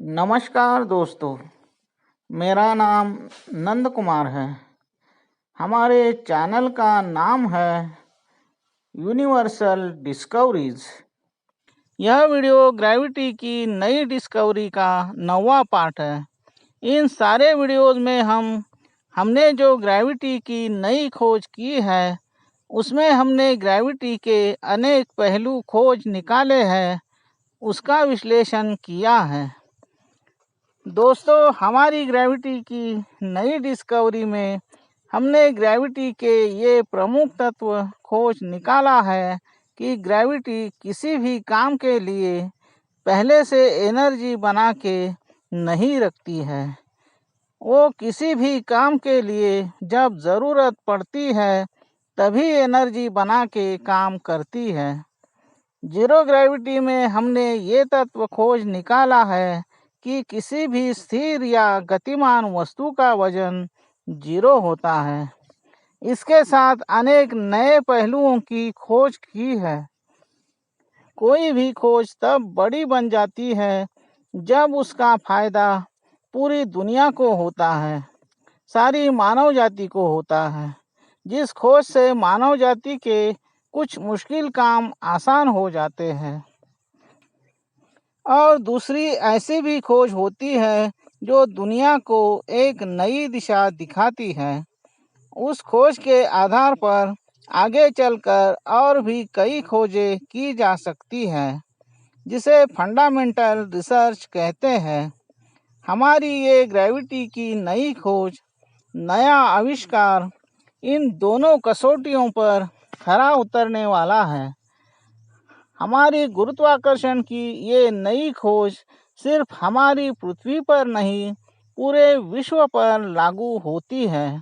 नमस्कार दोस्तों, मेरा नाम नंद कुमार है। हमारे चैनल का नाम है यूनिवर्सल डिस्कवरीज। यह वीडियो ग्रेविटी की नई डिस्कवरी का 9वां पार्ट है। इन सारे वीडियोस में हमने जो ग्रेविटी की नई खोज की है उसमें हमने ग्रेविटी के अनेक पहलू खोज निकाले हैं, उसका विश्लेषण किया है। दोस्तों, हमारी ग्रेविटी की नई डिस्कवरी में हमने ग्रेविटी के ये प्रमुख तत्व खोज निकाला है कि ग्रेविटी किसी भी काम के लिए पहले से एनर्जी बना के नहीं रखती है। वो किसी भी काम के लिए जब ज़रूरत पड़ती है तभी एनर्जी बना के काम करती है। जीरो ग्रेविटी में हमने ये तत्व खोज निकाला है कि किसी भी स्थिर या गतिमान वस्तु का वजन 0 होता है। इसके साथ अनेक नए पहलुओं की खोज की है। कोई भी खोज तब बड़ी बन जाती है जब उसका फायदा पूरी दुनिया को होता है, सारी मानव जाति को होता है। जिस खोज से मानव जाति के कुछ मुश्किल काम आसान हो जाते हैं। और दूसरी ऐसी भी खोज होती है जो दुनिया को एक नई दिशा दिखाती है। उस खोज के आधार पर आगे चलकर और भी कई खोजें की जा सकती हैं, जिसे फंडामेंटल रिसर्च कहते हैं। हमारी ये ग्रेविटी की नई खोज, नया आविष्कार इन दोनों कसौटियों पर खरा उतरने वाला है। हमारी गुरुत्वाकर्षण की ये नई खोज सिर्फ हमारी पृथ्वी पर नहीं, पूरे विश्व पर लागू होती है।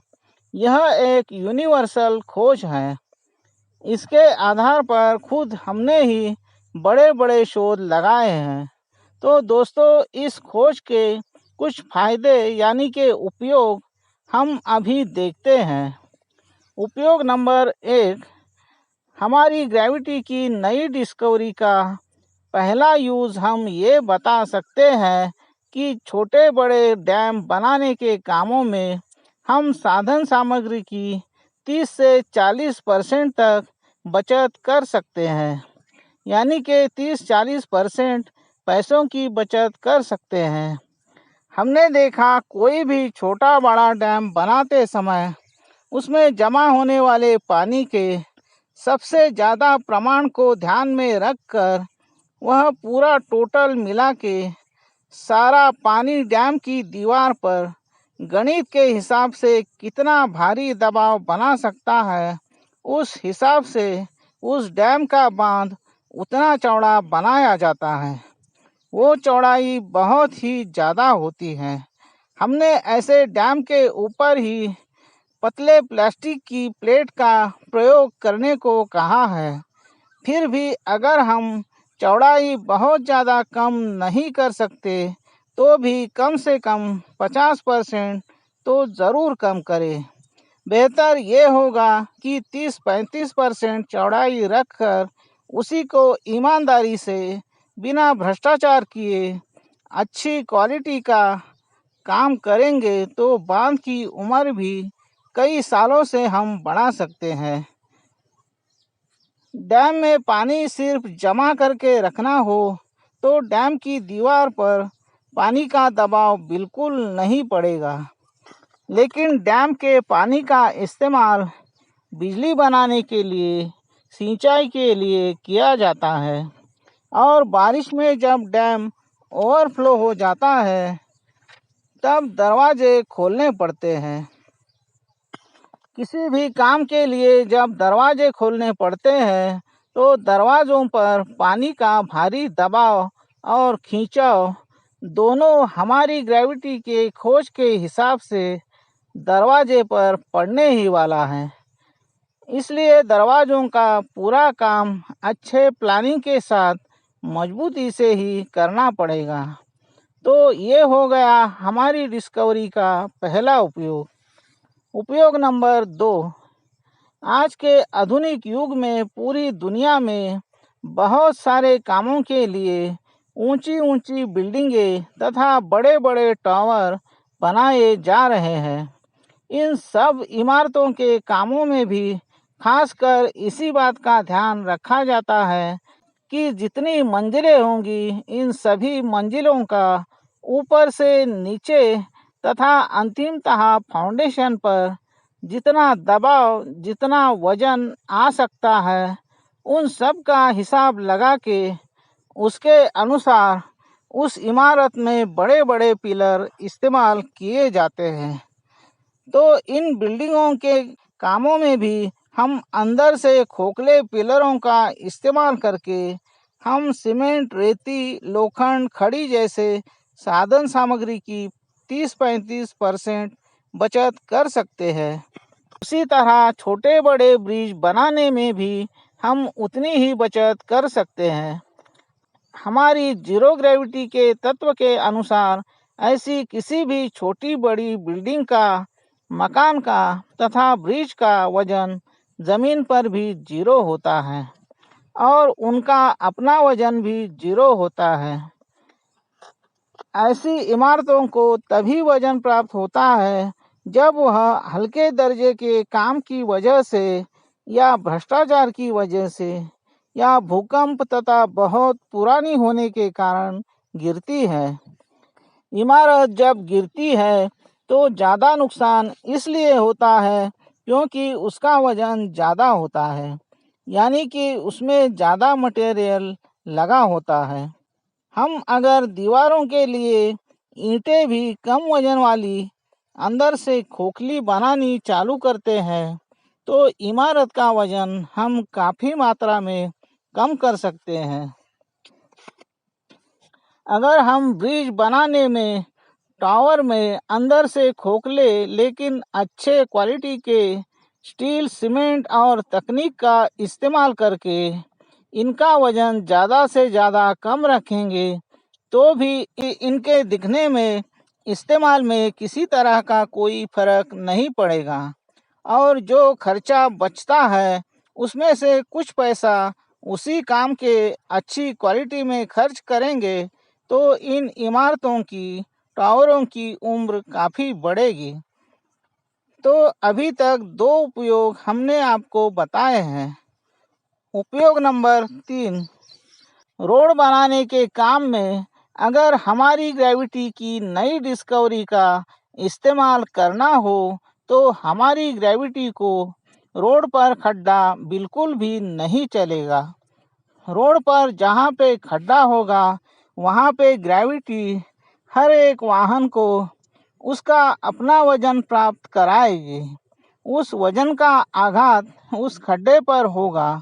यह एक यूनिवर्सल खोज है। इसके आधार पर खुद हमने ही बड़े बड़े शोध लगाए हैं। तो दोस्तों, इस खोज के कुछ फायदे यानी कि उपयोग हम अभी देखते हैं। उपयोग नंबर 1, हमारी ग्रेविटी की नई डिस्कवरी का पहला यूज़ हम ये बता सकते हैं कि छोटे बड़े डैम बनाने के कामों में हम साधन सामग्री की 30 से 40% तक बचत कर सकते हैं। यानी कि 30-40% पैसों की बचत कर सकते हैं। हमने देखा कोई भी छोटा बड़ा डैम बनाते समय उसमें जमा होने वाले पानी के सबसे ज़्यादा प्रमाण को ध्यान में रखकर वह पूरा टोटल मिला के सारा पानी डैम की दीवार पर गणित के हिसाब से कितना भारी दबाव बना सकता है, उस हिसाब से उस डैम का बांध उतना चौड़ा बनाया जाता है। वो चौड़ाई बहुत ही ज़्यादा होती है। हमने ऐसे डैम के ऊपर ही पतले प्लास्टिक की प्लेट का प्रयोग करने को कहा है। फिर भी अगर हम चौड़ाई बहुत ज़्यादा कम नहीं कर सकते तो भी कम से कम 50% तो ज़रूर कम करें। बेहतर ये होगा कि 30-35% चौड़ाई रखकर उसी को ईमानदारी से बिना भ्रष्टाचार किए अच्छी क्वालिटी का काम करेंगे तो बांध की उम्र भी कई सालों से हम बढ़ा सकते हैं। डैम में पानी सिर्फ जमा करके रखना हो तो डैम की दीवार पर पानी का दबाव बिल्कुल नहीं पड़ेगा। लेकिन डैम के पानी का इस्तेमाल बिजली बनाने के लिए, सिंचाई के लिए किया जाता है। और बारिश में जब डैम ओवरफ्लो हो जाता है तब दरवाजे खोलने पड़ते हैं। किसी भी काम के लिए जब दरवाजे खोलने पड़ते हैं तो दरवाज़ों पर पानी का भारी दबाव और खींचाव दोनों हमारी ग्रेविटी के खोज के हिसाब से दरवाजे पर पड़ने ही वाला है। इसलिए दरवाज़ों का पूरा काम अच्छे प्लानिंग के साथ मजबूती से ही करना पड़ेगा। तो ये हो गया हमारी डिस्कवरी का पहला उपयोग। उपयोग नंबर 2, आज के आधुनिक युग में पूरी दुनिया में बहुत सारे कामों के लिए ऊंची ऊंची बिल्डिंगें तथा बड़े बड़े टावर बनाए जा रहे हैं। इन सब इमारतों के कामों में भी खासकर इसी बात का ध्यान रखा जाता है कि जितनी मंजिलें होंगी, इन सभी मंजिलों का ऊपर से नीचे तथा अंतिमतः फाउंडेशन पर जितना दबाव, जितना वजन आ सकता है, उन सब का हिसाब लगा के उसके अनुसार उस इमारत में बड़े बड़े पिलर इस्तेमाल किए जाते हैं। तो इन बिल्डिंगों के कामों में भी हम अंदर से खोखले पिलरों का इस्तेमाल करके हम सीमेंट, रेती, लोखंड, खड़ी जैसे साधन सामग्री की 30-35% बचत कर सकते हैं। उसी तरह छोटे बड़े ब्रिज बनाने में भी हम उतनी ही बचत कर सकते हैं। हमारी जीरो ग्रेविटी के तत्व के अनुसार ऐसी किसी भी छोटी बड़ी बिल्डिंग का, मकान का तथा ब्रिज का वजन जमीन पर भी जीरो होता है और उनका अपना वजन भी जीरो होता है। ऐसी इमारतों को तभी वजन प्राप्त होता है जब वह हल्के दर्जे के काम की वजह से या भ्रष्टाचार की वजह से या भूकंप तथा बहुत पुरानी होने के कारण गिरती है। इमारत जब गिरती है तो ज़्यादा नुकसान इसलिए होता है क्योंकि उसका वजन ज़्यादा होता है, यानी कि उसमें ज़्यादा मटेरियल लगा होता है। हम अगर दीवारों के लिए ईंटें भी कम वजन वाली अंदर से खोखली बनानी चालू करते हैं तो इमारत का वजन हम काफ़ी मात्रा में कम कर सकते हैं। अगर हम ब्रिज बनाने में, टावर में अंदर से खोखले लेकिन अच्छे क्वालिटी के स्टील, सीमेंट और तकनीक का इस्तेमाल करके इनका वजन ज़्यादा से ज़्यादा कम रखेंगे तो भी इनके दिखने में, इस्तेमाल में किसी तरह का कोई फर्क नहीं पड़ेगा और जो खर्चा बचता है उसमें से कुछ पैसा उसी काम के अच्छी क्वालिटी में खर्च करेंगे तो इन इमारतों की, टावरों की उम्र काफ़ी बढ़ेगी। तो अभी तक 2 उपयोग हमने आपको बताए हैं। उपयोग नंबर 3, रोड बनाने के काम में अगर हमारी ग्रेविटी की नई डिस्कवरी का इस्तेमाल करना हो तो हमारी ग्रेविटी को रोड पर खड्डा बिल्कुल भी नहीं चलेगा। रोड पर जहाँ पे खड्डा होगा वहाँ पे ग्रेविटी हर एक वाहन को उसका अपना वजन प्राप्त कराएगी। उस वजन का आघात उस खड्डे पर होगा,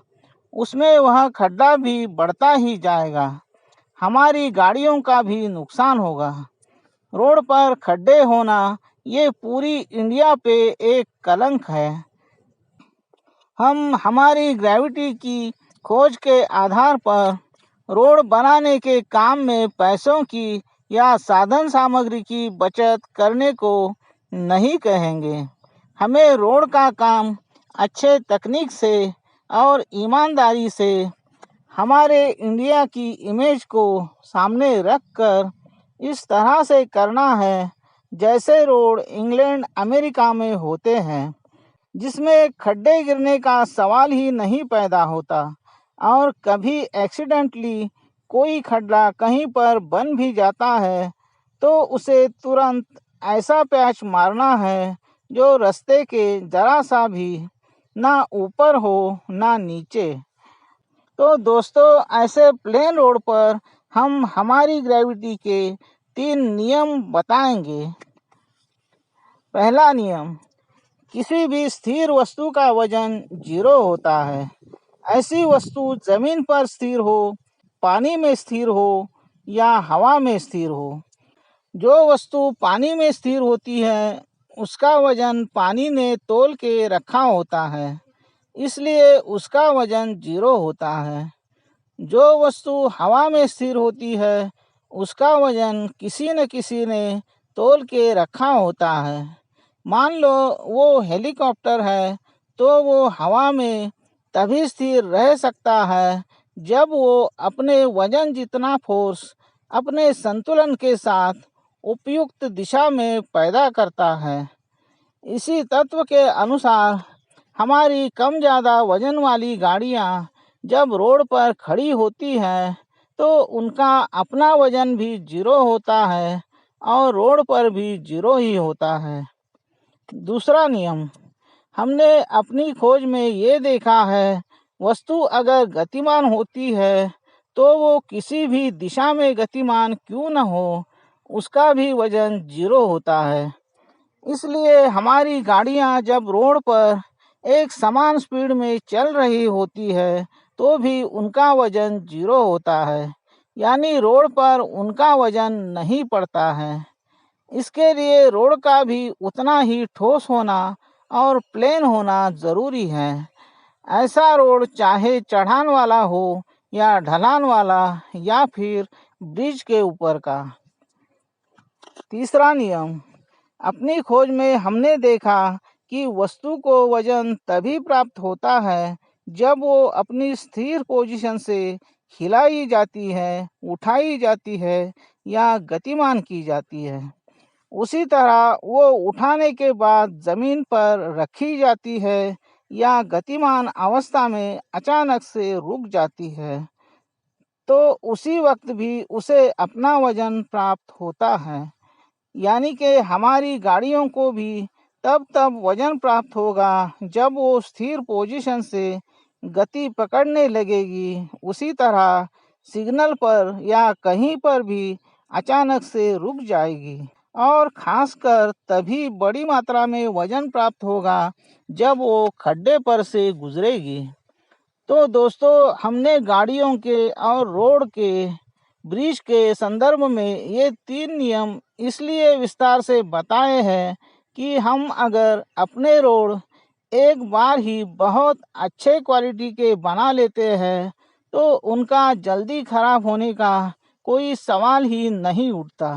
उसमें वह खड्डा भी बढ़ता ही जाएगा। हमारी गाड़ियों का भी नुकसान होगा। रोड पर खड्डे होना ये पूरी इंडिया पे एक कलंक है। हम हमारी ग्रेविटी की खोज के आधार पर रोड बनाने के काम में पैसों की या साधन सामग्री की बचत करने को नहीं कहेंगे। हमें रोड का काम अच्छे तकनीक से और ईमानदारी से हमारे इंडिया की इमेज को सामने रखकर इस तरह से करना है जैसे रोड इंग्लैंड, अमेरिका में होते हैं, जिसमें खड्डे गिरने का सवाल ही नहीं पैदा होता और कभी एक्सीडेंटली कोई खड्डा कहीं पर बन भी जाता है तो उसे तुरंत ऐसा पैच मारना है जो रास्ते के ज़रा सा भी ना ऊपर हो ना नीचे। तो दोस्तों, ऐसे प्लेन रोड पर हम हमारी ग्रेविटी के 3 नियम बताएंगे। पहला नियम, किसी भी स्थिर वस्तु का वजन 0 होता है। ऐसी वस्तु जमीन पर स्थिर हो, पानी में स्थिर हो या हवा में स्थिर हो। जो वस्तु पानी में स्थिर होती है उसका वजन पानी ने तौल के रखा होता है, इसलिए उसका वजन 0 होता है। जो वस्तु हवा में स्थिर होती है उसका वजन किसी न किसी ने तौल के रखा होता है। मान लो वो हेलीकॉप्टर है तो वो हवा में तभी स्थिर रह सकता है जब वो अपने वजन जितना फोर्स अपने संतुलन के साथ उपयुक्त दिशा में पैदा करता है। इसी तत्व के अनुसार हमारी कम ज़्यादा वजन वाली गाड़ियाँ जब रोड पर खड़ी होती हैं तो उनका अपना वजन भी 0 होता है और रोड पर भी 0 ही होता है। दूसरा नियम, हमने अपनी खोज में ये देखा है, वस्तु अगर गतिमान होती है तो वो किसी भी दिशा में गतिमान क्यों न हो, उसका भी वजन 0 होता है। इसलिए हमारी गाड़ियाँ जब रोड पर एक समान स्पीड में चल रही होती है तो भी उनका वजन 0 होता है, यानी रोड पर उनका वजन नहीं पड़ता है। इसके लिए रोड का भी उतना ही ठोस होना और प्लेन होना ज़रूरी है। ऐसा रोड चाहे चढ़ान वाला हो या ढलान वाला या फिर ब्रिज के ऊपर का। तीसरा नियम, अपनी खोज में हमने देखा कि वस्तु को वजन तभी प्राप्त होता है जब वो अपनी स्थिर पोजीशन से हिलाई जाती है, उठाई जाती है या गतिमान की जाती है। उसी तरह वो उठाने के बाद ज़मीन पर रखी जाती है या गतिमान अवस्था में अचानक से रुक जाती है तो उसी वक्त भी उसे अपना वजन प्राप्त होता है। यानी कि हमारी गाड़ियों को भी तब वजन प्राप्त होगा जब वो स्थिर पोजीशन से गति पकड़ने लगेगी। उसी तरह सिग्नल पर या कहीं पर भी अचानक से रुक जाएगी और खासकर तभी बड़ी मात्रा में वजन प्राप्त होगा जब वो खड्डे पर से गुजरेगी। तो दोस्तों, हमने गाड़ियों के और रोड के, ब्रिज के संदर्भ में ये 3 नियम इसलिए विस्तार से बताए हैं कि हम अगर अपने रोड एक बार ही बहुत अच्छे क्वालिटी के बना लेते हैं तो उनका जल्दी खराब होने का कोई सवाल ही नहीं उठता,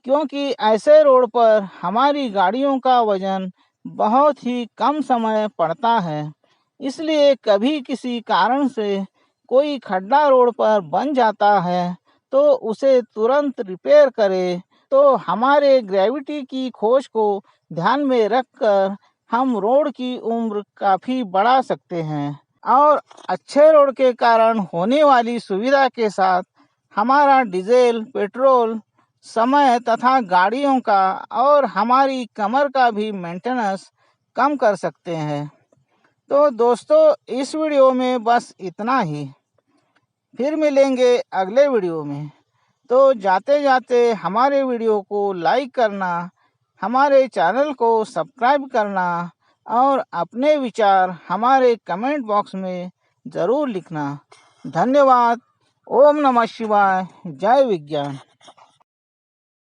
क्योंकि ऐसे रोड पर हमारी गाड़ियों का वजन बहुत ही कम समय पड़ता है। इसलिए कभी किसी कारण से कोई खड्डा रोड पर बन जाता है तो उसे तुरंत रिपेयर करें। तो हमारे ग्रेविटी की खोज को ध्यान में रखकर हम रोड की उम्र काफ़ी बढ़ा सकते हैं और अच्छे रोड के कारण होने वाली सुविधा के साथ हमारा डीजल, पेट्रोल, समय तथा गाड़ियों का और हमारी कमर का भी मेंटेनेंस कम कर सकते हैं। तो दोस्तों, इस वीडियो में बस इतना ही। फिर मिलेंगे अगले वीडियो में। तो जाते जाते हमारे वीडियो को लाइक करना, हमारे चैनल को सब्सक्राइब करना और अपने विचार हमारे कमेंट बॉक्स में ज़रूर लिखना। धन्यवाद। ओम नमः शिवाय। जय विज्ञान।